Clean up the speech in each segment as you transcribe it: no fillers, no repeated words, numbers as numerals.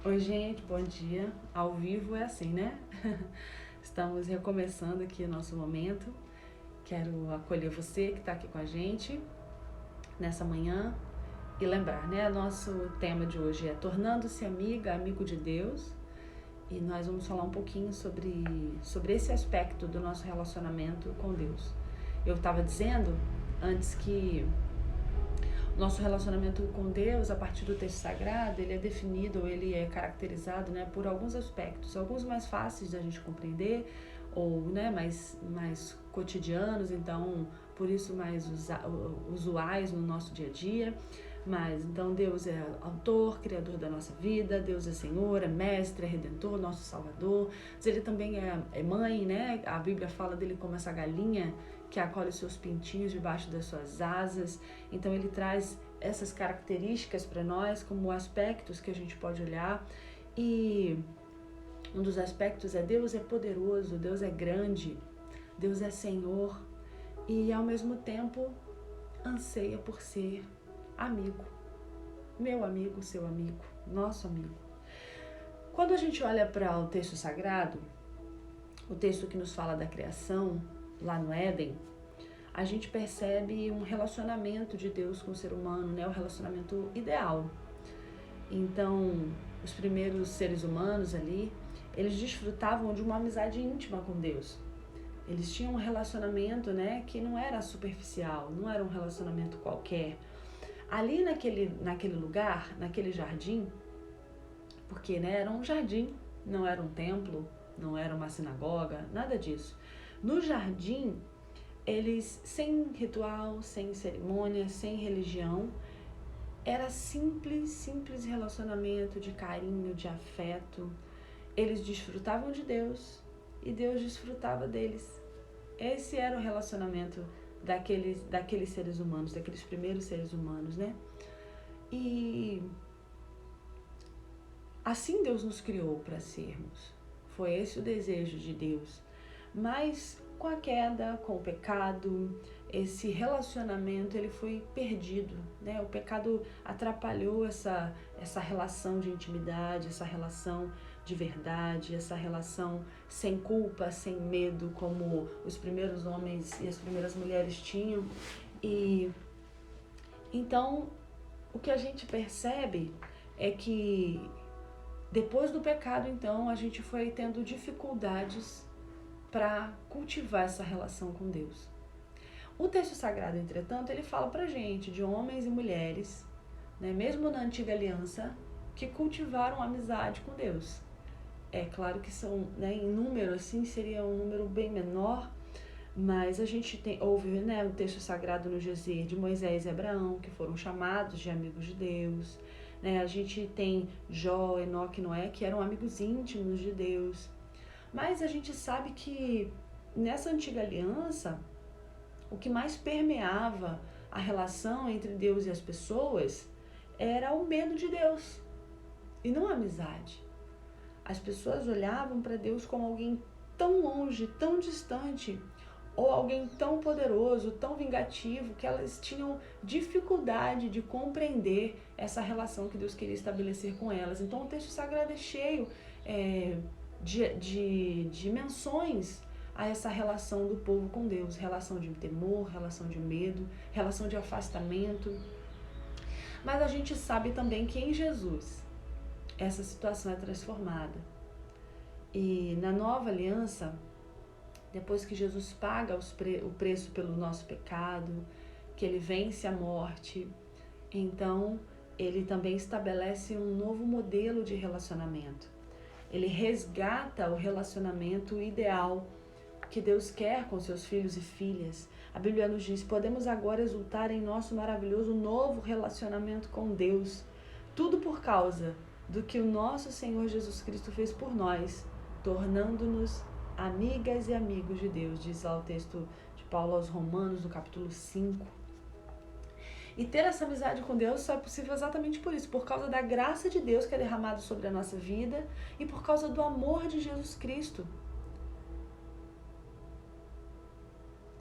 Oi, gente, bom dia. Ao vivo é assim, né? Estamos recomeçando aqui o nosso momento. Quero acolher você que está aqui com a gente nessa manhã e lembrar, né? Nosso tema de hoje é Tornando-se amiga, amigo de Deus. E nós vamos falar um pouquinho sobre esse aspecto do nosso relacionamento com Deus. Eu estava dizendo antes que nosso relacionamento com Deus, a partir do texto sagrado, ele é definido, ele é caracterizado, né, por alguns aspectos, alguns mais fáceis da gente compreender, ou, né, mais cotidianos, então, por isso mais usuais no nosso dia a dia. Mas, então, Deus é autor, criador da nossa vida, Deus é Senhor, é mestre, é redentor, nosso salvador. Mas ele também é mãe, né? A Bíblia fala dele como essa galinha que acolhe os seus pintinhos debaixo das suas asas. Então ele traz essas características para nós como aspectos que a gente pode olhar. E um dos aspectos é Deus é poderoso, Deus é grande, Deus é Senhor e ao mesmo tempo anseia por ser amigo. Meu amigo, seu amigo, nosso amigo. Quando a gente olha para o texto sagrado, o texto que nos fala da criação, lá no Éden, a gente percebe um relacionamento de Deus com o ser humano, né? O relacionamento ideal. Então, os primeiros seres humanos ali, eles desfrutavam de uma amizade íntima com Deus. Eles tinham um relacionamento, né, que não era superficial, não era um relacionamento qualquer. Ali naquele lugar, naquele jardim, porque, né, era um jardim, não era um templo, não era uma sinagoga, nada disso. No jardim, eles, sem ritual, sem cerimônia, sem religião, era simples relacionamento de carinho, de afeto. Eles desfrutavam de Deus e Deus desfrutava deles. Esse era o relacionamento daqueles seres humanos, daqueles primeiros seres humanos, né? E assim Deus nos criou para sermos. Foi esse o desejo de Deus. Mas com a queda, com o pecado, esse relacionamento ele foi perdido, né? O pecado atrapalhou essa relação de intimidade, essa relação de verdade, essa relação sem culpa, sem medo, como os primeiros homens e as primeiras mulheres tinham. E então o que a gente percebe é que depois do pecado, então, a gente foi tendo dificuldades para cultivar essa relação com Deus. O texto sagrado, entretanto, ele fala pra gente de homens e mulheres, né, mesmo na antiga aliança, que cultivaram amizade com Deus. É claro que são, né, em número, assim, seria um número bem menor, mas a gente ouve, né, o texto sagrado nos dizer de Moisés e Abraão, que foram chamados de amigos de Deus. Né? A gente tem Jó, Enoque e Noé, que eram amigos íntimos de Deus. Mas a gente sabe que nessa antiga aliança, o que mais permeava a relação entre Deus e as pessoas era o medo de Deus e não a amizade. As pessoas olhavam para Deus como alguém tão longe, tão distante, ou alguém tão poderoso, tão vingativo, que elas tinham dificuldade de compreender essa relação que Deus queria estabelecer com elas. Então o texto sagrado é cheio de menções a essa relação do povo com Deus, relação de temor, relação de medo, relação de afastamento. Mas a gente sabe também que em Jesus essa situação é transformada. E na nova aliança, depois que Jesus paga o preço pelo nosso pecado, que ele vence a morte, então ele também estabelece um novo modelo de relacionamento. Ele resgata o relacionamento ideal que Deus quer com seus filhos e filhas. A Bíblia nos diz: podemos agora exultar em nosso maravilhoso novo relacionamento com Deus. Tudo por causa do que o nosso Senhor Jesus Cristo fez por nós, tornando-nos amigas e amigos de Deus, diz lá o texto de Paulo aos Romanos, no capítulo 5. E ter essa amizade com Deus só é possível exatamente por isso, por causa da graça de Deus que é derramado sobre a nossa vida e por causa do amor de Jesus Cristo.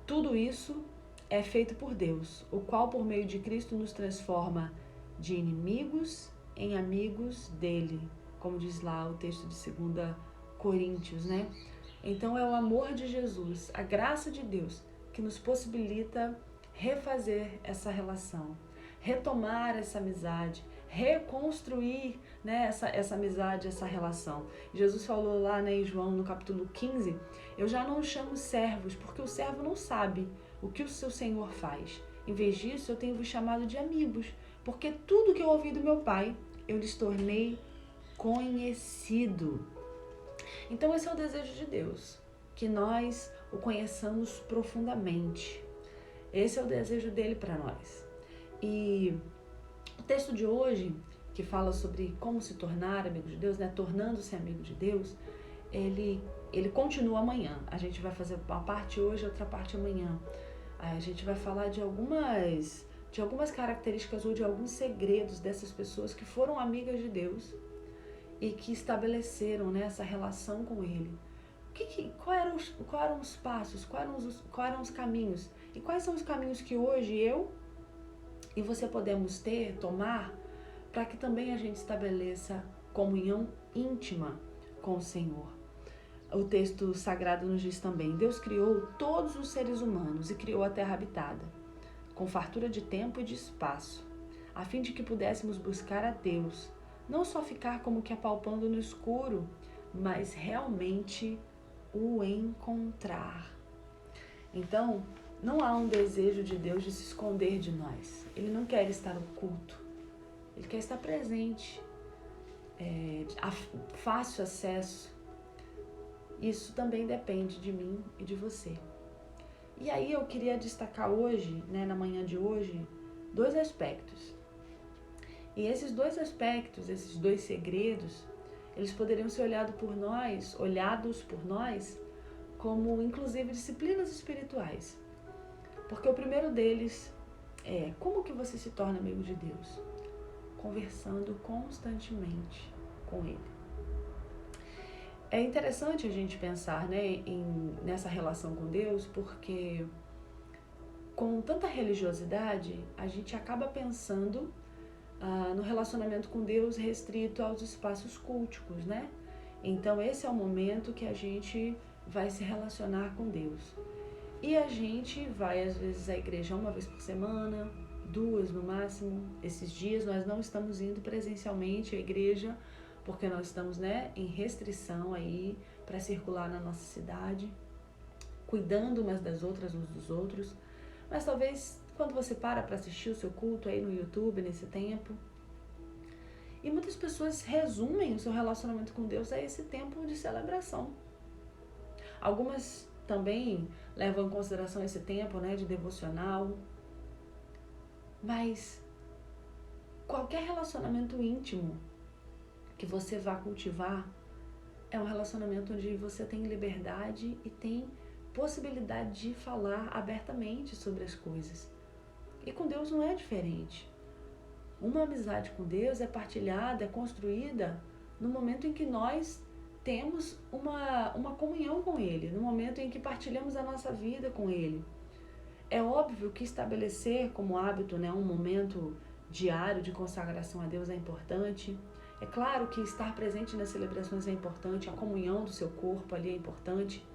Tudo isso é feito por Deus, o qual por meio de Cristo nos transforma de inimigos em amigos dele. como diz lá o texto de 2 Coríntios, né? Então é o amor de Jesus, a graça de Deus, que nos possibilita refazer essa relação, retomar essa amizade, reconstruir, né, essa amizade, essa relação. Jesus falou lá, né, em João, no capítulo 15, eu já não os chamo servos, porque o servo não sabe o que o seu Senhor faz. Em vez disso, eu tenho vos chamado de amigos, porque tudo que eu ouvi do meu Pai, eu lhes tornei conhecido. Então esse é o desejo de Deus, que nós o conheçamos profundamente. Esse é o desejo dele para nós. E o texto de hoje, que fala sobre como se tornar amigo de Deus, né, tornando-se amigo de Deus, ele continua amanhã. A gente vai fazer uma parte hoje, outra parte amanhã. A gente vai falar de algumas características ou de alguns segredos dessas pessoas que foram amigas de Deus e que estabeleceram, né, essa relação com Ele. Quais eram os passos, quais eram os caminhos? E quais são os caminhos que hoje eu e você podemos tomar, para que também a gente estabeleça comunhão íntima com o Senhor? O texto sagrado nos diz também, Deus criou todos os seres humanos e criou a terra habitada, com fartura de tempo e de espaço, a fim de que pudéssemos buscar a Deus, não só ficar como que apalpando no escuro, mas realmente o encontrar. Então, não há um desejo de Deus de se esconder de nós. Ele não quer estar oculto. Ele quer estar presente. Fácil acesso. Isso também depende de mim e de você. E aí eu queria destacar hoje, né, na manhã de hoje, 2 aspectos. E esses 2 aspectos, esses 2 segredos, eles poderiam ser olhados por nós como, inclusive, disciplinas espirituais. Porque o primeiro deles é, como que você se torna amigo de Deus? Conversando constantemente com Ele. É interessante a gente pensar, né, nessa relação com Deus, porque com tanta religiosidade, a gente acaba pensando no relacionamento com Deus restrito aos espaços culticos, né? Então esse é o momento que a gente vai se relacionar com Deus. E a gente vai às vezes à igreja 1 vez por semana, 2 no máximo. Esses dias nós não estamos indo presencialmente à igreja, porque nós estamos, né, em restrição aí para circular na nossa cidade, cuidando umas das outras, uns dos outros. Mas talvez quando você para assistir o seu culto aí no YouTube nesse tempo, e muitas pessoas resumem o seu relacionamento com Deus a esse tempo de celebração. Algumas também levam em consideração esse tempo, né, de devocional. Mas qualquer relacionamento íntimo que você vá cultivar é um relacionamento onde você tem liberdade e tem possibilidade de falar abertamente sobre as coisas. E com Deus não é diferente. Uma amizade com Deus é partilhada, é construída no momento em que nós temos uma comunhão com Ele, no momento em que partilhamos a nossa vida com Ele. É óbvio que estabelecer como hábito, né, um momento diário de consagração a Deus é importante. É claro que estar presente nas celebrações é importante, a comunhão do seu corpo ali é importante.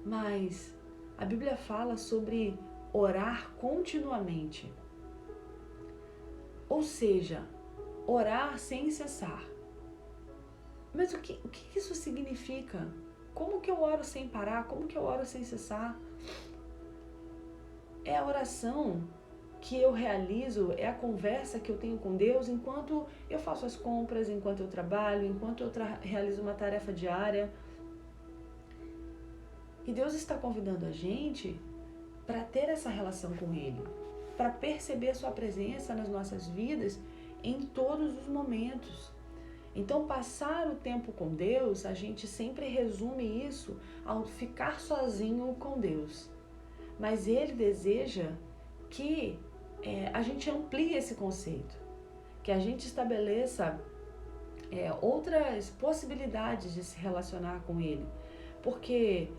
Mas a Bíblia fala sobre orar continuamente. Ou seja, orar sem cessar. Mas o que isso significa? Como que eu oro sem parar? Como que eu oro sem cessar? É a oração que eu realizo, é a conversa que eu tenho com Deus enquanto eu faço as compras, enquanto eu trabalho, enquanto eu realizo uma tarefa diária. E Deus está convidando a gente para ter essa relação com Ele, para perceber a sua presença nas nossas vidas em todos os momentos. Então, passar o tempo com Deus, a gente sempre resume isso ao ficar sozinho com Deus. Mas Ele deseja que a gente amplie esse conceito, que a gente estabeleça outras possibilidades de se relacionar com Ele. Porque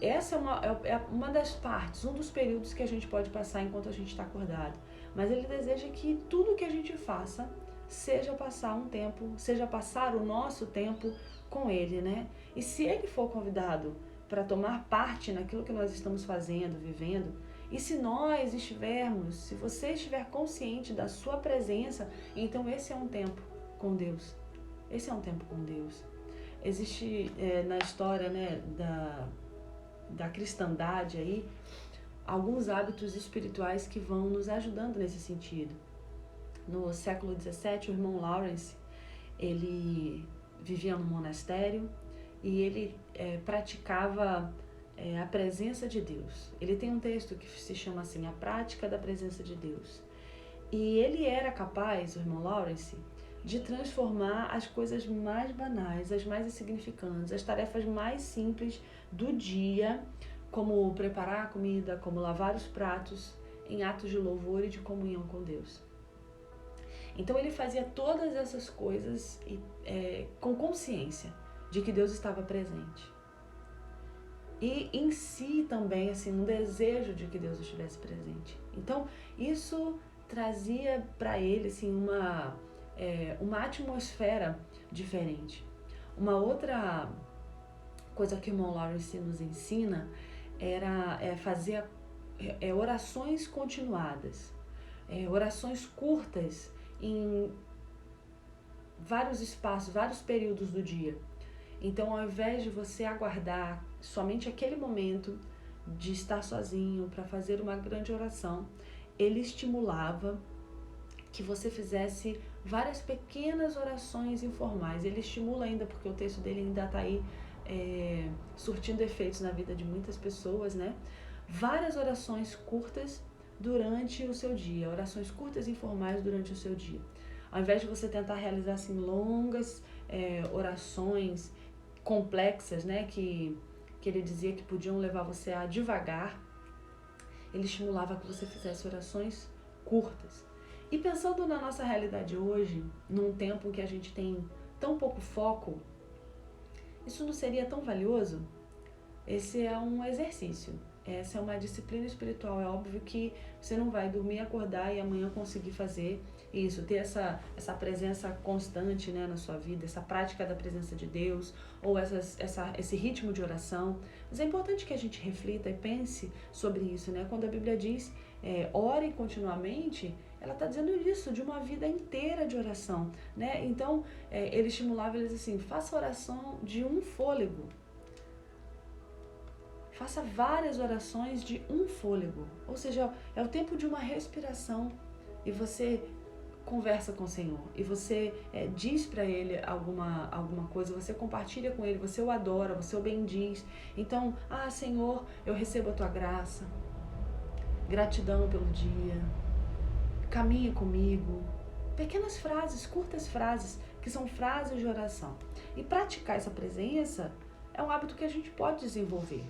essa é uma das partes, um dos períodos que a gente pode passar enquanto a gente está acordado. Mas Ele deseja que tudo que a gente faça seja passar um tempo, seja passar o nosso tempo com Ele, né? E se Ele for convidado para tomar parte naquilo que nós estamos fazendo, vivendo, e se nós estivermos, se você estiver consciente da sua presença, então esse é um tempo com Deus. Esse é um tempo com Deus. Existe na história, né, da cristandade aí, alguns hábitos espirituais que vão nos ajudando nesse sentido. No século XVII, o irmão Lawrence, ele vivia num monastério e ele praticava a presença de Deus. Ele tem um texto que se chama assim, A Prática da Presença de Deus. E ele era capaz, o irmão Lawrence, de transformar as coisas mais banais, as mais insignificantes, as tarefas mais simples do dia, como preparar a comida, como lavar os pratos, em atos de louvor e de comunhão com Deus. Então ele fazia todas essas coisas com consciência de que Deus estava presente. E em si também, assim, um desejo de que Deus estivesse presente. Então isso trazia para ele assim, uma atmosfera diferente. Uma outra coisa que o irmão Lawrence nos ensina era fazer orações continuadas, orações curtas em vários espaços, vários períodos do dia. Então, ao invés de você aguardar somente aquele momento de estar sozinho para fazer uma grande oração, ele estimulava que você fizesse várias pequenas orações informais. Ele estimula ainda, porque o texto dele ainda está aí surtindo efeitos na vida de muitas pessoas, né? Várias orações curtas durante o seu dia, orações curtas e informais durante o seu dia. Ao invés de você tentar realizar assim longas orações complexas, né, que ele dizia que podiam levar você a divagar, ele estimulava que você fizesse orações curtas. E pensando na nossa realidade hoje, num tempo em que a gente tem tão pouco foco, isso não seria tão valioso? Esse é um exercício. Essa é uma disciplina espiritual. É óbvio que você não vai dormir, acordar e amanhã conseguir fazer isso, ter essa presença constante, né, na sua vida, essa prática da presença de Deus, ou esse ritmo de oração. Mas é importante que a gente reflita e pense sobre isso, né? Quando a Bíblia diz ore continuamente, ela está dizendo isso, de uma vida inteira de oração, né? Então, ele estimulava eles assim, faça oração de um fôlego. Faça várias orações de um fôlego, ou seja, é o tempo de uma respiração e você conversa com o Senhor e você diz para Ele alguma coisa, você compartilha com Ele, você o adora, você o bendiz. Então, Senhor, eu recebo a Tua graça, gratidão pelo dia, caminha comigo. Pequenas frases, curtas frases, que são frases de oração. E praticar essa presença é um hábito que a gente pode desenvolver.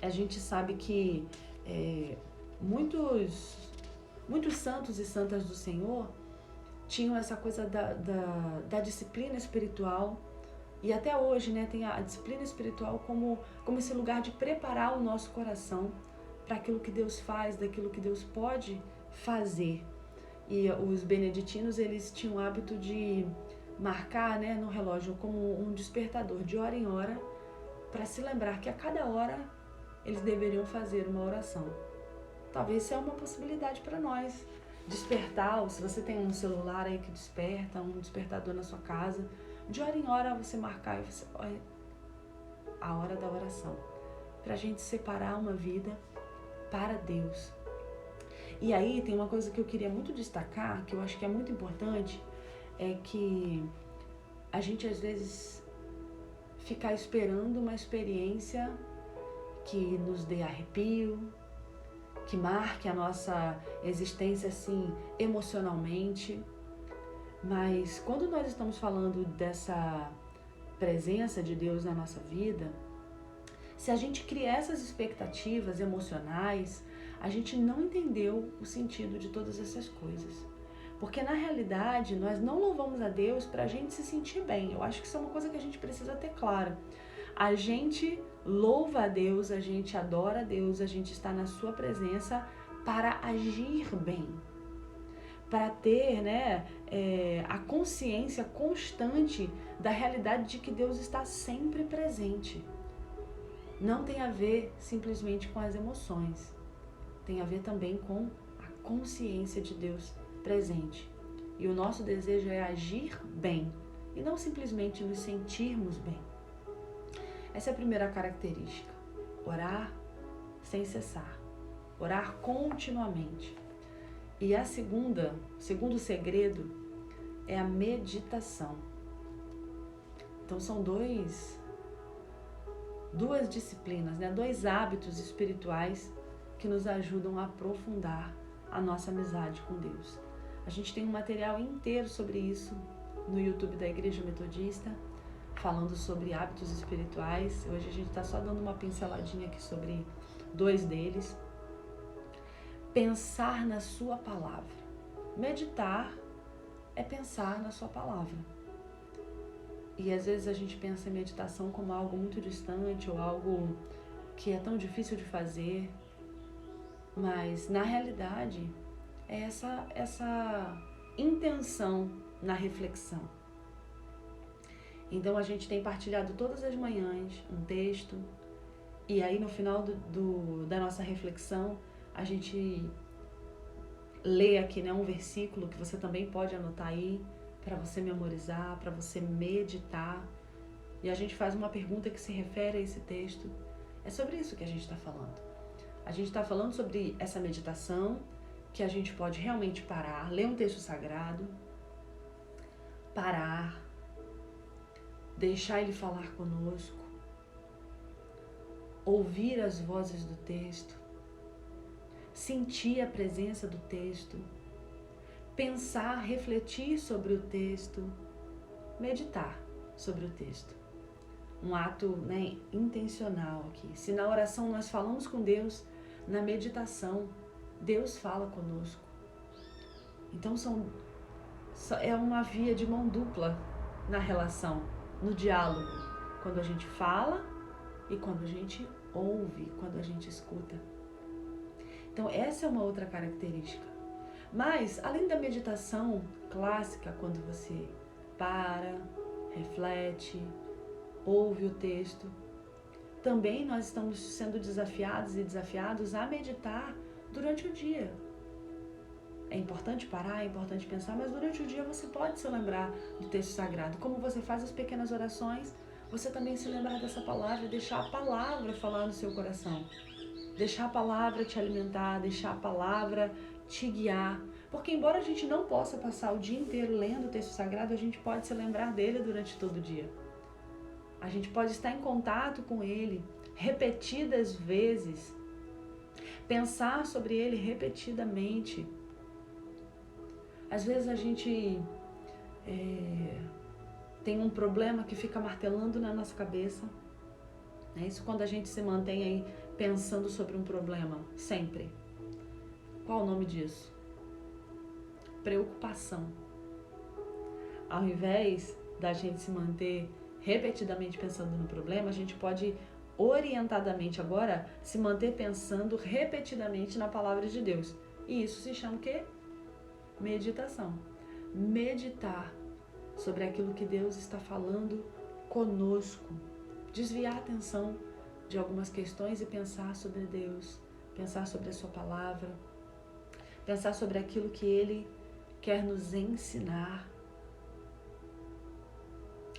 A gente sabe que muitos santos e santas do Senhor tinham essa coisa da disciplina espiritual, e até hoje, né, tem a disciplina espiritual como esse lugar de preparar o nosso coração para aquilo que Deus faz, daquilo que Deus pode fazer. E os beneditinos, eles tinham o hábito de marcar, né, no relógio como um despertador de hora em hora, para se lembrar que a cada hora eles deveriam fazer uma oração. Talvez seja uma possibilidade para nós. Despertar, ou se você tem um celular aí que desperta, um despertador na sua casa, de hora em hora você marcar e você, a hora da oração. Para a gente separar uma vida para Deus. E aí tem uma coisa que eu queria muito destacar, que eu acho que é muito importante, é que a gente às vezes ficar esperando uma experiência que nos dê arrepio, que marque a nossa existência assim emocionalmente. Mas quando nós estamos falando dessa presença de Deus na nossa vida, se a gente cria essas expectativas emocionais, a gente não entendeu o sentido de todas essas coisas. Porque na realidade nós não louvamos a Deus para a gente se sentir bem. Eu acho que isso é uma coisa que a gente precisa ter clara. A gente louva a Deus, a gente adora a Deus, a gente está na sua presença para agir bem, para ter, né, a consciência constante da realidade de que Deus está sempre presente. Não tem a ver simplesmente com as emoções, tem a ver também com a consciência de Deus presente. E o nosso desejo é agir bem e não simplesmente nos sentirmos bem. Essa é a primeira característica: orar sem cessar, orar continuamente. E a segundo segredo é a meditação. Então são duas disciplinas, né? 2 hábitos espirituais que nos ajudam a aprofundar a nossa amizade com Deus. A gente tem um material inteiro sobre isso no YouTube da Igreja Metodista, falando sobre hábitos espirituais. Hoje a gente está só dando uma pinceladinha aqui sobre 2 deles. Pensar na sua palavra. Meditar é pensar na sua palavra. E às vezes a gente pensa em meditação como algo muito distante ou algo que é tão difícil de fazer, mas na realidade é essa intenção na reflexão. Então a gente tem partilhado todas as manhãs um texto, e aí no final da nossa reflexão a gente lê aqui, né, um versículo que você também pode anotar aí para você memorizar, para você meditar. E a gente faz uma pergunta que se refere a esse texto. É sobre isso que a gente está falando. A gente está falando sobre essa meditação, que a gente pode realmente parar, ler um texto sagrado, parar, deixar ele falar conosco, ouvir as vozes do texto, sentir a presença do texto, pensar, refletir sobre o texto, meditar sobre o texto. Um ato, né, intencional aqui. Se na oração nós falamos com Deus, na meditação Deus fala conosco. Então é uma via de mão dupla na relação, no diálogo, quando a gente fala e quando a gente ouve, quando a gente escuta. Então essa é uma outra característica. Mas, além da meditação clássica, quando você para, reflete, ouve o texto, também nós estamos sendo desafiados e desafiados a meditar durante o dia. É importante parar, é importante pensar, mas durante o dia você pode se lembrar do texto sagrado. Como você faz as pequenas orações, você também se lembrar dessa palavra, deixar a palavra falar no seu coração. Deixar a palavra te alimentar, deixar a palavra te guiar. Porque embora a gente não possa passar o dia inteiro lendo o texto sagrado, a gente pode se lembrar dele durante todo o dia. A gente pode estar em contato com ele repetidas vezes, pensar sobre ele repetidamente. Às vezes a gente tem um problema que fica martelando na nossa cabeça. Isso quando a gente se mantém aí pensando sobre um problema, sempre. Qual o nome disso? Preocupação. Ao invés da gente se manter repetidamente pensando no problema, a gente pode orientadamente agora se manter pensando repetidamente na palavra de Deus. E isso se chama o quê? Meditação. Meditar sobre aquilo que Deus está falando conosco. Desviar a atenção de algumas questões e pensar sobre Deus, pensar sobre a sua palavra, pensar sobre aquilo que Ele quer nos ensinar.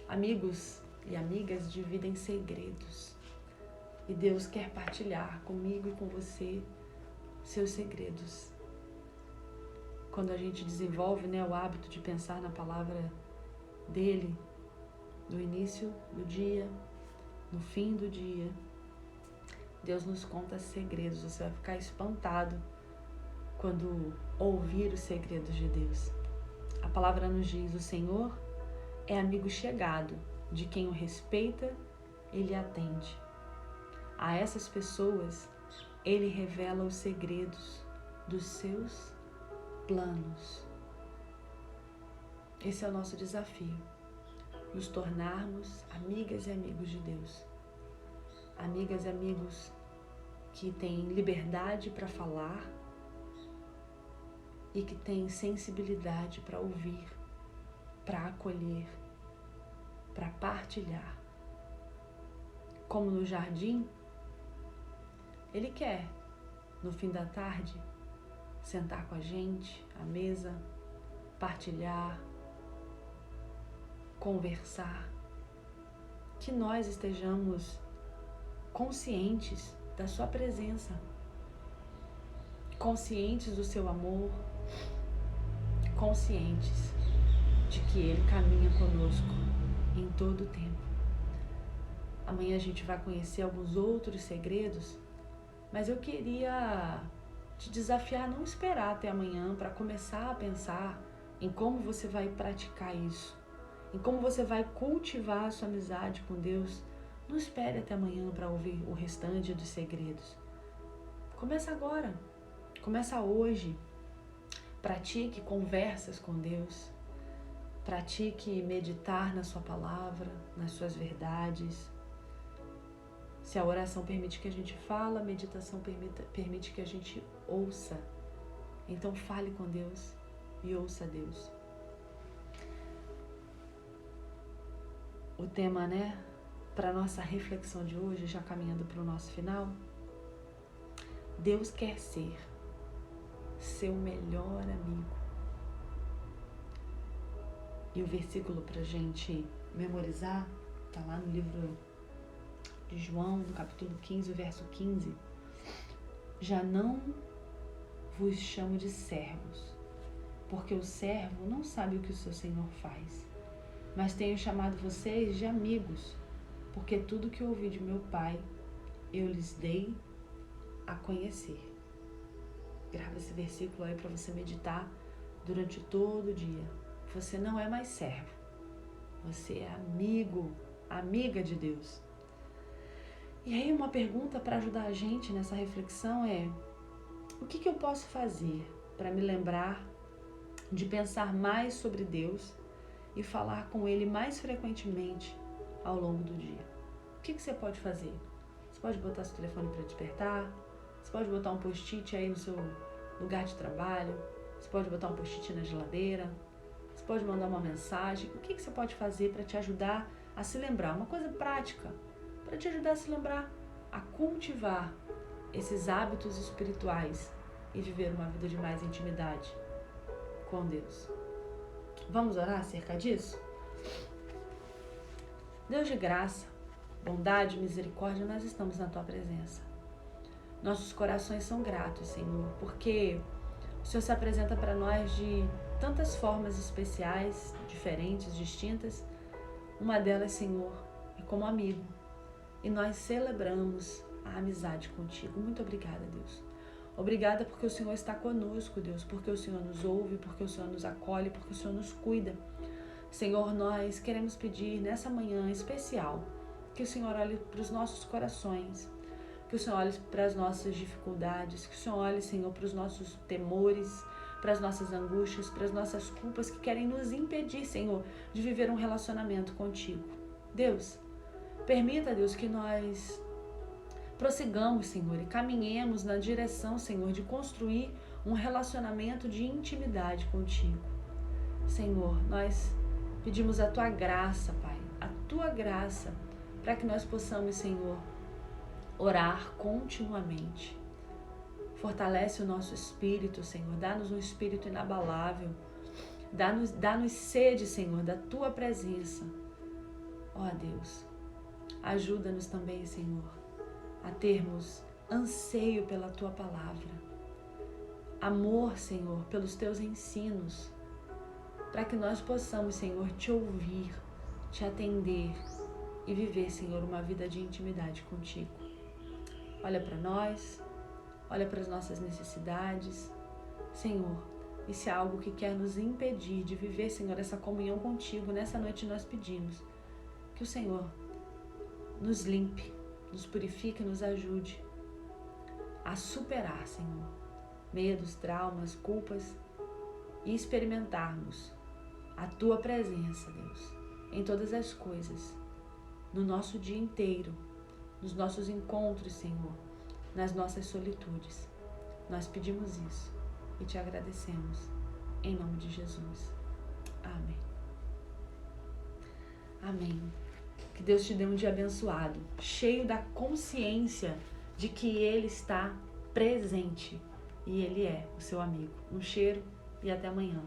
Amigos e amigas dividem segredos. E Deus quer partilhar comigo e com você seus segredos. Quando a gente desenvolve, né, o hábito de pensar na palavra dele, no início do dia, no fim do dia, Deus nos conta segredos. Você vai ficar espantado quando ouvir os segredos de Deus. A palavra nos diz: o Senhor é amigo chegado de quem o respeita, ele atende. A essas pessoas, ele revela os segredos dos seus planos. Esse é o nosso desafio, nos tornarmos amigas e amigos de Deus. Amigas e amigos que têm liberdade para falar, e que tem sensibilidade para ouvir, para acolher, para partilhar. Como no jardim, Ele quer, no fim da tarde, sentar com a gente à mesa, partilhar, conversar, que nós estejamos conscientes da sua presença, conscientes do seu amor, conscientes de que Ele caminha conosco em todo o tempo. Amanhã a gente vai conhecer alguns outros segredos, mas eu queria te desafiar a não esperar até amanhã para começar a pensar em como você vai praticar isso, em como você vai cultivar a sua amizade com Deus. Não espere até amanhã para ouvir o restante dos segredos. Começa agora, começa hoje. Pratique conversas com Deus, pratique meditar na sua palavra, nas suas verdades. Se a oração permite que a gente fale, a meditação permite que a gente ouça. Então fale com Deus e ouça Deus. O tema, para nossa reflexão de hoje, já caminhando para o nosso final, Deus quer ser seu melhor amigo. E o versículo para a gente memorizar está lá no livro de João, no capítulo 15, verso 15. Já não vos chamo de servos, porque o servo não sabe o que o seu senhor faz, mas tenho chamado vocês de amigos, porque tudo que ouvi de meu Pai eu lhes dei a conhecer. Grava esse versículo aí para você meditar durante todo o dia. Você não é mais servo, você é amigo, amiga de Deus. E aí uma pergunta para ajudar a gente nessa reflexão é: o que eu posso fazer para me lembrar de pensar mais sobre Deus e falar com Ele mais frequentemente ao longo do dia? O que você pode fazer? Você pode botar seu telefone para despertar, você pode botar um post-it aí no seu lugar de trabalho, você pode botar um post-it na geladeira, você pode mandar uma mensagem. O que você pode fazer para te ajudar a se lembrar? Uma coisa prática, para te ajudar a se lembrar, a cultivar esses hábitos espirituais e viver uma vida de mais intimidade com Deus. Vamos orar acerca disso? Deus de graça, bondade e misericórdia, nós estamos na Tua presença. Nossos corações são gratos, Senhor, porque o Senhor se apresenta para nós de tantas formas especiais, diferentes, distintas. Uma delas, Senhor, é como amigo. E nós celebramos a amizade contigo. Muito obrigada, Deus. Obrigada porque o Senhor está conosco, Deus, porque o Senhor nos ouve, porque o Senhor nos acolhe, porque o Senhor nos cuida. Senhor, nós queremos pedir nessa manhã especial que o Senhor olhe para os nossos corações, que o Senhor olhe para as nossas dificuldades, que o Senhor olhe, Senhor, para os nossos temores, para as nossas angústias, para as nossas culpas que querem nos impedir, Senhor, de viver um relacionamento contigo. Deus, permita, Deus, que nós prossigamos, Senhor, e caminhemos na direção, Senhor, de construir um relacionamento de intimidade contigo. Senhor, nós pedimos a Tua graça, Pai, a Tua graça, para que nós possamos, Senhor, orar continuamente. Fortalece o nosso espírito, Senhor. Dá-nos um espírito inabalável. Dá-nos sede, Senhor, da Tua presença. Ó Deus, ajuda-nos também, Senhor, a termos anseio pela Tua palavra. Amor, Senhor, pelos Teus ensinos, para que nós possamos, Senhor, Te ouvir, Te atender e viver, Senhor, uma vida de intimidade contigo. Olha para nós, olha para as nossas necessidades, Senhor, e se há algo que quer nos impedir de viver, Senhor, essa comunhão contigo, nessa noite nós pedimos que o Senhor nos limpe, nos purifique, nos ajude a superar, Senhor, medos, traumas, culpas e experimentarmos a Tua presença, Deus, em todas as coisas, no nosso dia inteiro, nos nossos encontros, Senhor, nas nossas solitudes. Nós pedimos isso, e te agradecemos. Em nome de Jesus. Amém. Amém. Que Deus te dê um dia abençoado, cheio da consciência de que Ele está presente e Ele é o seu amigo. Um cheiro e até amanhã.